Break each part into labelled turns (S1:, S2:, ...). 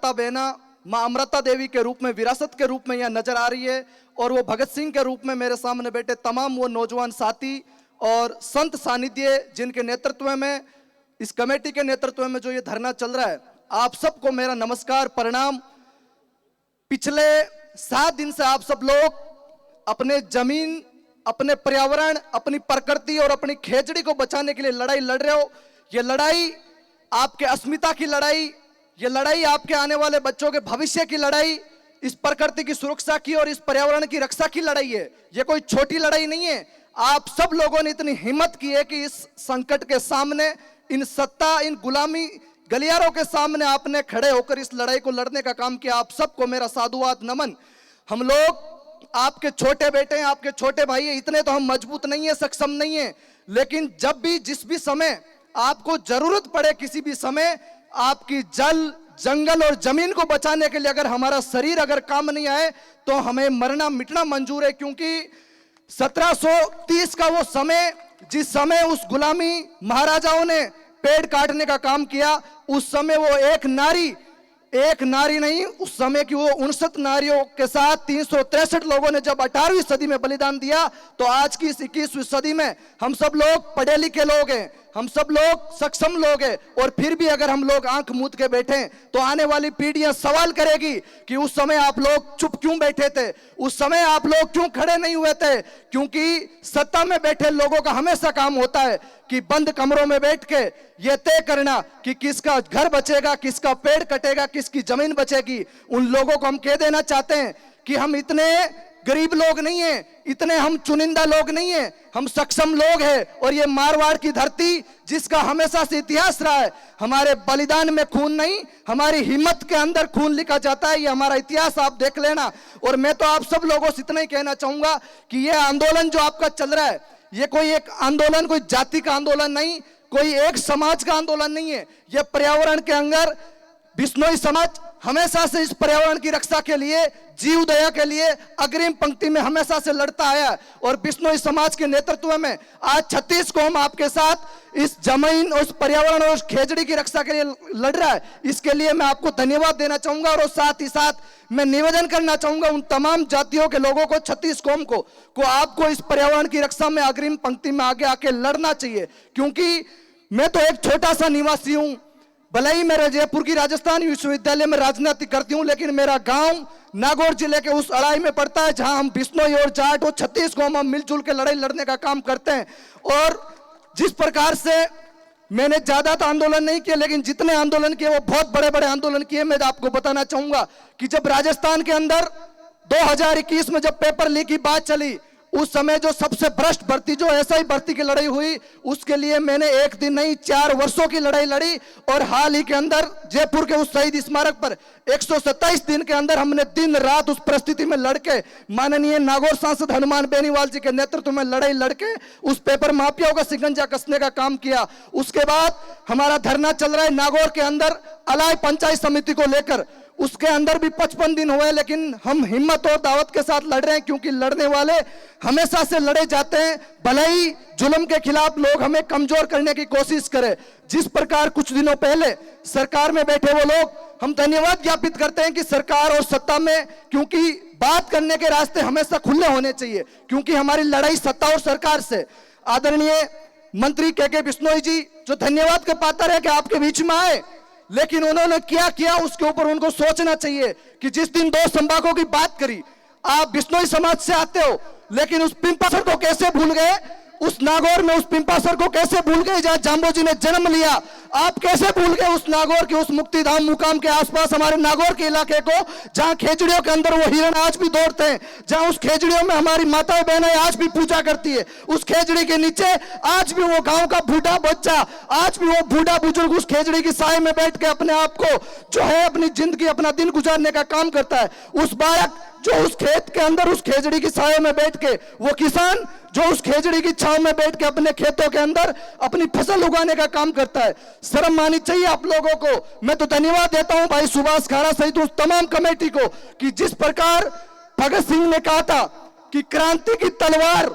S1: माता बहना माँ अमृता देवी के रूप में, विरासत के रूप में यहाँ नजर आ रही है। और वो भगत सिंह के रूप में मेरे सामने बैठे तमाम वो नौजवान साथी और संत सानिध्य जिनके नेतृत्व में, इस कमेटी के नेतृत्व में जो ये धरना चल रहा है, आप सबको मेरा नमस्कार, प्रणाम। पिछले 7 दिन से आप सब लोग अपने जमीन, अपने पर्यावरण, अपनी प्रकृति और अपनी खेजड़ी को बचाने के लिए लड़ाई लड़ रहे हो। ये लड़ाई आपके अस्मिता की लड़ाई, ये लड़ाई आपके आने वाले बच्चों के भविष्य की लड़ाई, इस प्रकृति की सुरक्षा की और इस पर्यावरण की रक्षा की लड़ाई है। ये कोई छोटी लड़ाई नहीं है। आप सब लोगों ने इतनी हिम्मत की है कि इस संकट के सामने, इन सत्ता, इन गुलामी गलियारों के सामने आपने खड़े होकर इस लड़ाई को लड़ने का काम किया। आप सबको मेरा साधुवाद, नमन। हम लोग आपके छोटे बेटे हैं, आपके छोटे भाई हैं, इतने तो हम मजबूत नहीं है, सक्षम नहीं है, लेकिन जब भी, जिस भी समय आपको जरूरत पड़े, किसी भी समय आपकी जल, जंगल और जमीन को बचाने के लिए अगर हमारा शरीर अगर काम नहीं आए तो हमें मरना मिटना मंजूर है। क्योंकि 1730 का वो समय, जिस समय उस गुलामी महाराजाओं ने पेड़ काटने का काम किया, उस समय वो एक नारी नहीं, उस समय की वो 59 नारियों के साथ 363 लोगों ने जब 18वीं सदी में बलिदान दिया, तो आज की इस 21वीं सदी में हम सब लोग पढ़े लिखे लोग हैं, हम सब लोग सक्षम लोग हैं, और फिर भी अगर हम लोग आंख मूंद के बैठे तो आने वाली पीढ़ियां सवाल करेगी कि उस समय आप लोग चुप क्यों बैठे थे, उस समय आप लोग क्यों खड़े नहीं हुए थे। क्योंकि सत्ता में बैठे लोगों का हमेशा काम होता है कि बंद कमरों में बैठ के ये तय करना कि किसका घर बचेगा, किसका पेड़ कटेगा, किसकी जमीन बचेगी। उन लोगों को हम कह देना चाहते हैं कि हम इतने गरीब लोग नहीं हैं, इतने हम चुनिंदा लोग नहीं हैं, हम सक्षम लोग हैं। और ये मारवाड़ की धरती, जिसका हमेशा से इतिहास रहा है, हमारे बलिदान में खून नहीं, हमारी हिम्मत के अंदर खून लिखा जाता है। ये हमारा इतिहास आप देख लेना। और मैं तो आप सब लोगों से इतना ही कहना चाहूंगा कि ये आंदोलन जो आपका चल रहा है, ये कोई एक आंदोलन, कोई जाति का आंदोलन नहीं, कोई एक समाज का आंदोलन नहीं है। ये पर्यावरण के अंदर बिश्नोई समाज हमेशा से इस पर्यावरण की रक्षा के लिए, जीव दया के लिए अग्रिम पंक्ति में हमेशा से लड़ता आया। और बिश्नोई समाज के नेतृत्व में आज 36 कौम आपके साथ इस जमीन, उस पर्यावरण और उस खेजड़ी की रक्षा के लिए लड़ रहा है। इसके लिए मैं आपको धन्यवाद देना चाहूंगा। और साथ ही साथ मैं निवेदन करना चाहूंगा उन तमाम जातियों के लोगों को, 36 कौम को आपको इस पर्यावरण की रक्षा में अग्रिम पंक्ति में आगे आके लड़ना चाहिए। क्योंकि मैं तो एक छोटा सा निवासी हूं, भले ही मैं जयपुर की राजस्थान विश्वविद्यालय में राजनीति करती हूं, लेकिन मेरा गांव नागौर जिले के उस अड़ाई में पड़ता है जहां हम बिश्नोई और जाट और 36 कौम हम मिलजुल के लड़ाई लड़ने का काम करते हैं। और जिस प्रकार से मैंने ज्यादा तो आंदोलन नहीं किए, लेकिन जितने आंदोलन किए वो बहुत बड़े बड़े आंदोलन किए। मैं आपको बताना चाहूंगा कि जब राजस्थान के अंदर 2021 में जब पेपर लीक की बात चली, उस समय जो सबसे भ्रष्ट भर्ती, जो एसआई भर्ती की लड़ाई हुई, उसके लिए मैंने एक दिन नहीं 4 वर्षों की लड़ाई लड़ी। और हाल ही के अंदर जयपुर के उस शहीद स्मारक पर 127 दिन के अंदर हमने दिन रात उस परिस्थिति में लड़के, माननीय नागौर सांसद हनुमान बेनीवाल जी के नेतृत्व में लड़ाई लड़के उस पेपर माफियाओं का शिकंजा कसने का काम किया। उसके बाद हमारा धरना चल रहा है नागौर के अंदर अलाय पंचायत समिति को लेकर, उसके अंदर भी 55 दिन हुए, लेकिन हम हिम्मत और दावत के साथ लड़ रहे हैं। क्योंकि लड़ने वाले हमेशा से लड़े जाते हैं, भले ही जुल्म के खिलाफ लोग हमें कमजोर करने की कोशिश करें। जिस प्रकार कुछ दिनों पहले सरकार में बैठे वो लोग, हम धन्यवाद ज्ञापित करते हैं कि सरकार और सत्ता में, क्योंकि बात करने के रास्ते हमेशा खुले होने चाहिए, क्योंकि हमारी लड़ाई सत्ता और सरकार से। आदरणीय मंत्री के बिश्नोई जी जो धन्यवाद के पात्र है कि आपके बीच में आए, लेकिन उन्होंने क्या किया उसके ऊपर उनको सोचना चाहिए कि जिस दिन 2 संभागों की बात करी, आप बिश्नोई समाज से आते हो, लेकिन उस पिंपासर को कैसे भूल गए, उस नागौर में उस पिंपासर को कैसे भूल गए जहां जाम्बो जी ने जन्म लिया। आप कैसे भूल गए उस नागौर के उस मुक्तिधाम मुकाम के आसपास हमारे नागौर के इलाके को, जहां खेजड़ियों के अंदर वो हिरण आज भी दौड़ते हैं, जहां उस खेजड़ियों में हमारी माताएं बहनें आज भी पूजा करती है। उस खेजड़ी के नीचे आज भी वो गांव का बूढ़ा बच्चा, आज भी वो बूढ़ा बुजुर्ग उस खेजड़ी की साए में बैठ के अपने आप को जो है अपनी जिंदगी, अपना दिन गुजारने का काम करता है। उस बालक जो उस खेत के अंदर उस खेजड़ी की साए में बैठ के, वो किसान जो उस खेजड़ी की छांव में बैठ के अपने खेतों के अंदर अपनी फसल उगाने का काम करता है। शर्म आनी चाहिए आप लोगों को। मैं तो धन्यवाद देता हूं भाई सुभाष खारा सहित उस तमाम कमेटी को कि जिस प्रकार भगत सिंह ने कहा था कि क्रांति की तलवार,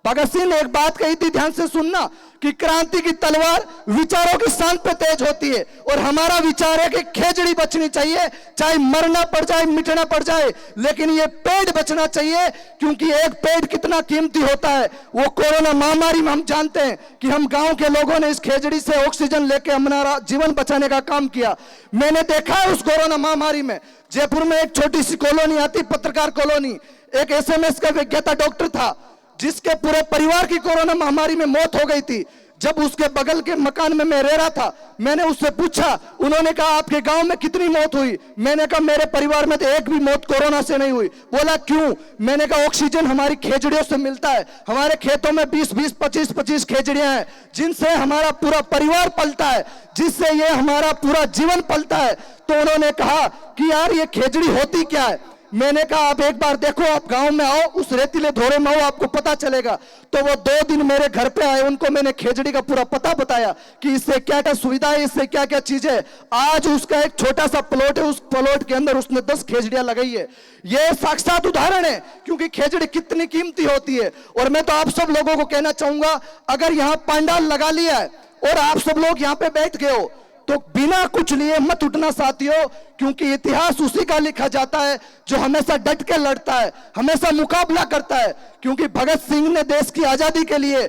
S1: भगत सिंह ने एक बात कही थी, ध्यान से सुनना, कि क्रांति की तलवार विचारों की शान पे तेज होती है, और हमारा विचार है कि खेजड़ी बचनी चाहिए, चाहे मरना पड़ जाए, मिटना पड़ जाए, लेकिन ये पेड़ बचना चाहिए, क्योंकि एक पेड़ कितना कीमती होता है। वो कोरोना महामारी में हम जानते हैं कि हम गांव के लोगों ने इस खेजड़ी से ऑक्सीजन लेके हमारा जीवन बचाने का काम किया। मैंने देखा है उस कोरोना महामारी में, जयपुर में एक छोटी सी कॉलोनी आती, पत्रकार कॉलोनी, एक एसएमएस का विज्ञाता डॉक्टर था जिसके पूरे परिवार की कोरोना महामारी में मौत हो गई थी। जब उसके बगल के मकान में मैं रह रहा था, मैंने उससे पूछा, उन्होंने कहा आपके गांव में कितनी मौत हुई? मैंने कहा मेरे परिवार में तो एक भी मौत कोरोना से नहीं हुई। बोला क्यों? मैंने कहा ऑक्सीजन हमारी खेजड़ियों से मिलता है, हमारे खेतों में 20-20, 25-25 खेजड़ियां हैं, जिनसे हमारा पूरा परिवार पलता है, जिससे ये हमारा पूरा जीवन पलता है। तो उन्होंने कहा कि यार ये खेजड़ी होती क्या है? मैंने कहा आप एक बार देखो, आप गांव में आओ, उस रेतीले धोरे में आओ, आपको पता चलेगा। तो वो 2 दिन मेरे घर पे आए, उनको मैंने खेजड़ी का पूरा पता बताया कि इससे क्या क्या सुविधा है, इससे क्या क्या चीजें। आज उसका एक छोटा सा प्लॉट है, उस प्लॉट के अंदर उसने 10 खेजड़ियां लगाई है। ये साक्षात उदाहरण है, क्योंकि खेजड़ी कितनी कीमती होती है। और मैं तो आप सब लोगों को कहना चाहूंगा, अगर यहाँ पंडाल लगा लिया है और आप सब लोग यहाँ पे बैठ गए हो, तो बिना कुछ लिए मत उठना साथियों, क्योंकि इतिहास उसी का लिखा जाता है जो हमेशा डट के लड़ता है, हमेशा मुकाबला करता है। क्योंकि भगत सिंह ने देश की आजादी के लिए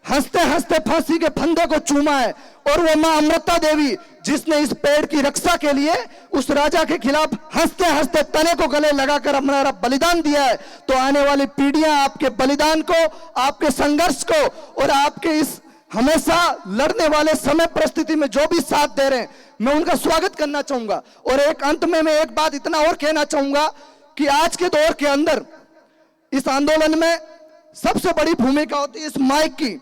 S1: हंसते हंसते फांसी के फंदे को चूमा है, और वो मां अमृता देवी जिसने इस पेड़ की रक्षा के लिए उस राजा के खिलाफ हंसते हंसते तने को गले लगाकर अपना बलिदान दिया है। तो आने वाली पीढ़ियां आपके बलिदान को, आपके संघर्ष को और आपके इस हमेशा लड़ने वाले समय परिस्थिति में जो भी साथ दे रहे हैं, मैं उनका स्वागत करना चाहूंगा। और एक अंत में मैं एक बात इतना और कहना चाहूंगा कि आज के दौर के अंदर इस आंदोलन में सबसे बड़ी भूमिका होती है इस माइक की।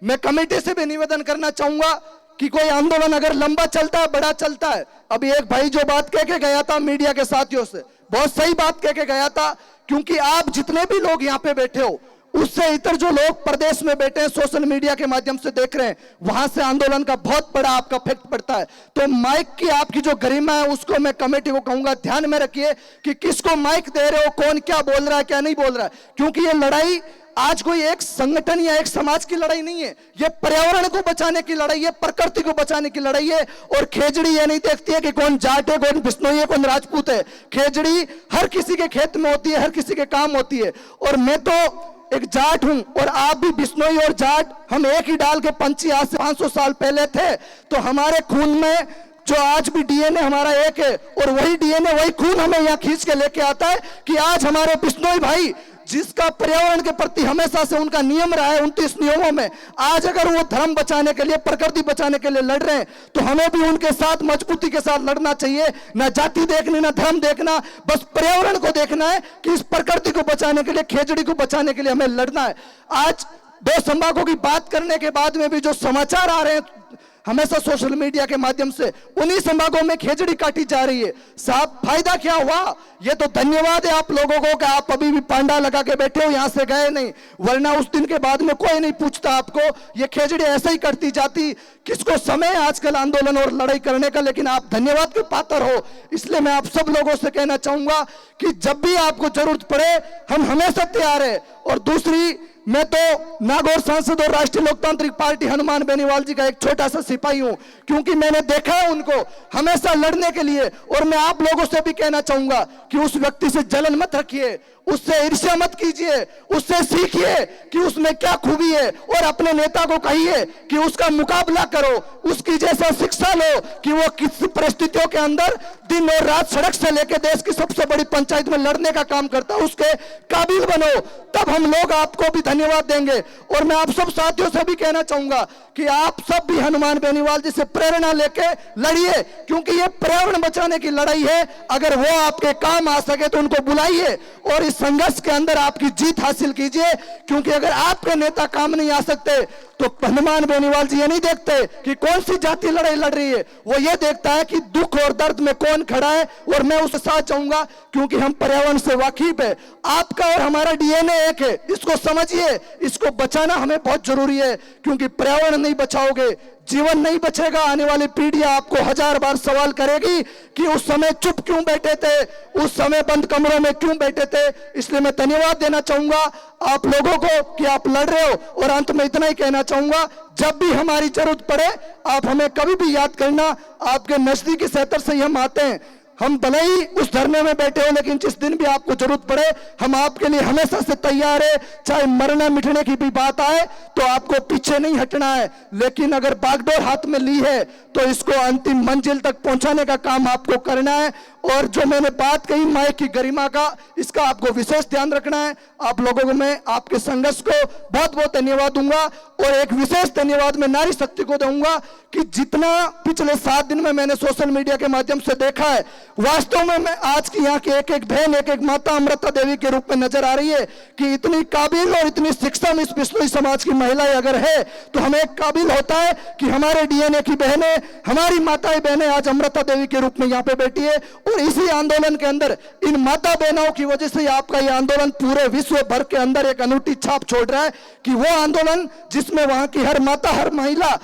S1: मैं कमेटी से भी निवेदन करना चाहूंगा कि कोई आंदोलन अगर लंबा चलता है, बड़ा चलता है, अभी एक भाई जो बात कह के गया था मीडिया के साथियों से, बहुत सही बात कह के गया था, क्योंकि आप जितने भी लोग यहाँ पे बैठे हो, उससे इतर जो लोग प्रदेश में बैठे हैं, सोशल मीडिया के माध्यम से देख रहे हैं, वहां से आंदोलन का बहुत बड़ा आपका इफेक्ट पड़ता है। तो माइक की आपकी जो गरिमा है, उसको मैं कमेटी को कहूंगा ध्यान में रखिए कि किसको माइक दे रहे हो, कौन क्या बोल रहा है, क्या नहीं बोल रहा है। क्योंकि ये लड़ाई आज कोई एक संगठन या एक समाज की लड़ाई नहीं है, ये पर्यावरण को बचाने की लड़ाई है, प्रकृति को बचाने की लड़ाई है। और खेजड़ी ये नहीं देखती है कि कौन जाट है, कौन बिश्नोई है, कौन राजपूत है। खेजड़ी हर किसी के खेत में होती है, हर किसी के काम होती है। और मैं तो एक जाट हूं, और आप भी बिश्नोई और जाट, हम एक ही डाल के पंछी आज से 500 साल पहले थे। तो हमारे खून में जो आज भी डीएनए हमारा एक है, और वही डीएनए, वही खून हमें यहाँ खींच के लेके आता है कि आज हमारे बिश्नोई भाई, जिसका पर्यावरण के प्रति हमेशा से उनका नियम रहा है 29 नियमों में, आज अगर वो धर्म बचाने के लिए, प्रकृति बचाने के लिए लड़ रहे हैं, तो हमें भी उनके साथ मजबूती के साथ लड़ना चाहिए। ना जाति देखनी, ना धर्म देखना, बस पर्यावरण को देखना है कि इस प्रकृति को बचाने के लिए, खेजड़ी को बचाने के लिए हमें लड़ना है। आज 2 संभागों की बात करने के बाद में भी जो समाचार आ रहे हैं हमेशा सोशल मीडिया के माध्यम से, उन्हीं संभागों में खेजड़ी काटी जा रही है। साहब फायदा क्या हुआ? ये तो धन्यवाद है आप लोगों को कि आप अभी भी पांडा लगा के बैठे हो, यहां से गए नहीं, वरना उस दिन के बाद में कोई नहीं पूछता आपको। ये खेजड़ी ऐसे ही करती जाती। किसको समय है आजकल आंदोलन और लड़ाई करने का, लेकिन आप धन्यवाद के पात्र हो। इसलिए मैं आप सब लोगों से कहना चाहूंगा कि जब भी आपको जरूरत पड़े, हम हमेशा तैयार है। और दूसरी, मैं तो नागौर सांसद और राष्ट्रीय लोकतांत्रिक पार्टी हनुमान बेनीवाल जी का एक छोटा सा सिपाही हूं, क्योंकि मैंने देखा है उनको हमेशा लड़ने के लिए। और मैं आप लोगों से भी कहना चाहूंगा कि उस व्यक्ति से जलन मत रखिए, उससे ईर्ष्या मत कीजिए, उससे सीखिए कि उसमें क्या खूबी है, और अपने नेता को कहिए कि उसका मुकाबला करो, उसकी जैसा शिक्षा लो कि वो किस परिस्थितियों के अंदर दिन और रात सड़क से लेकर देश की सबसे बड़ी पंचायत में लड़ने का काम करता है, उसके काबिल बनो, तब हम लोग आपको भी धन्यवाद देंगे। और मैं आप सब साथियों से भी कहना चाहूंगा कि आप सब भी हनुमान बेनीवाल जी से प्रेरणा लेके लड़िए, क्योंकि ये पर्यावरण बचाने की लड़ाई है। अगर वो आपके काम आ सके तो उनको बुलाइए और इस संघर्ष के अंदर आपकी जीत हासिल कीजिए। क्योंकि अगर आपके नेता काम नहीं आ सकते, तो हनुमान बेनीवाल जी ये नहीं देखते कि कौन सी जाति लड़ाई लड़ रही है, वो ये देखता है कि दुख और दर्द में कौन खड़ा है। और मैं उसके साथ चाहूंगा, क्योंकि हम पर्यावरण से वाकिफ है। आपका और हमारा डीएनए एक है, इसको समझिए। है, इसको बचाना हमें बहुत जरूरी है, क्योंकि पर्यावरण नहीं बचाओगे, जीवन नहीं बचेगा। आने वाली पीढ़ियां आपको 1000 बार सवाल करेगी कि उस समय चुप क्यों बैठे थे, उस समय बंद कमरों में क्यों बैठे थे। इसलिए मैं धन्यवाद देना चाहूंगा आप लोगों को कि आप लड़ रहे हो। और अंत में इतना ही कहना चाहूंगा, जब भी हमारी जरूरत पड़े आप हमें कभी भी याद करना। आपके नजदीकी सेक्टर से ही हम आते हैं, हम भले ही उस धरने में बैठे हो, लेकिन जिस दिन भी आपको जरूरत पड़े हम आपके लिए हमेशा से तैयार है। चाहे मरने मिटने की भी बात आए तो आपको पीछे नहीं हटना है, लेकिन अगर बागडोर हाथ में ली है तो इसको अंतिम मंजिल तक पहुंचाने का काम आपको करना है। और जो मैंने बात कही माई की गरिमा का, इसका आपको विशेष ध्यान रखना है। आप लोगों को मैं आपके संघर्ष को बहुत बहुत धन्यवाद दूंगा, और एक विशेष धन्यवाद मैं नारी शक्ति को दूंगा कि जितना पिछले 7 दिन में मैंने सोशल मीडिया के माध्यम से देखा है, वास्तव में मैं आज की यहाँ की एक एक बहन, एक एक माता अमृता देवी के रूप में नजर आ रही है कि इतनी काबिल और इतनी सक्षम इस बिश्नोई समाज की महिलाएं अगर है तो हमें एक काबिल होता है कि हमारे डीएनए की बहनें, हमारी माताएं बहनें आज अमृता देवी के रूप में यहाँ पे बैठी है। और इसी आंदोलन के अंदर इन माता बहनों की वजह से आपका यह आंदोलन पूरे विश्व भर के अंदर एक अनूठी छाप छोड़ रहा है कि वो आंदोलन जिसमें वहां की हर माता, हर महिला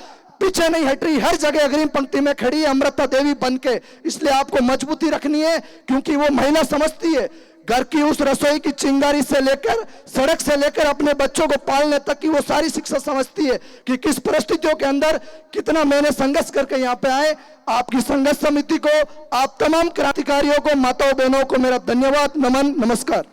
S1: पीछे नहीं हट रही, हर जगह अग्रिम पंक्ति में खड़ी है अमृता देवी बनके। इसलिए आपको मजबूती रखनी है, क्योंकि वो महिला समझती है घर की उस रसोई की चिंगारी से लेकर सड़क से लेकर अपने बच्चों को पालने तक की वो सारी शिक्षा समझती है कि किस परिस्थितियों के अंदर कितना मैंने संघर्ष करके यहाँ पे आए। आपकी संघर्ष समिति को, आप तमाम क्रांतिकारियों को, माताओं बहनों को मेरा धन्यवाद, नमन, नमस्कार।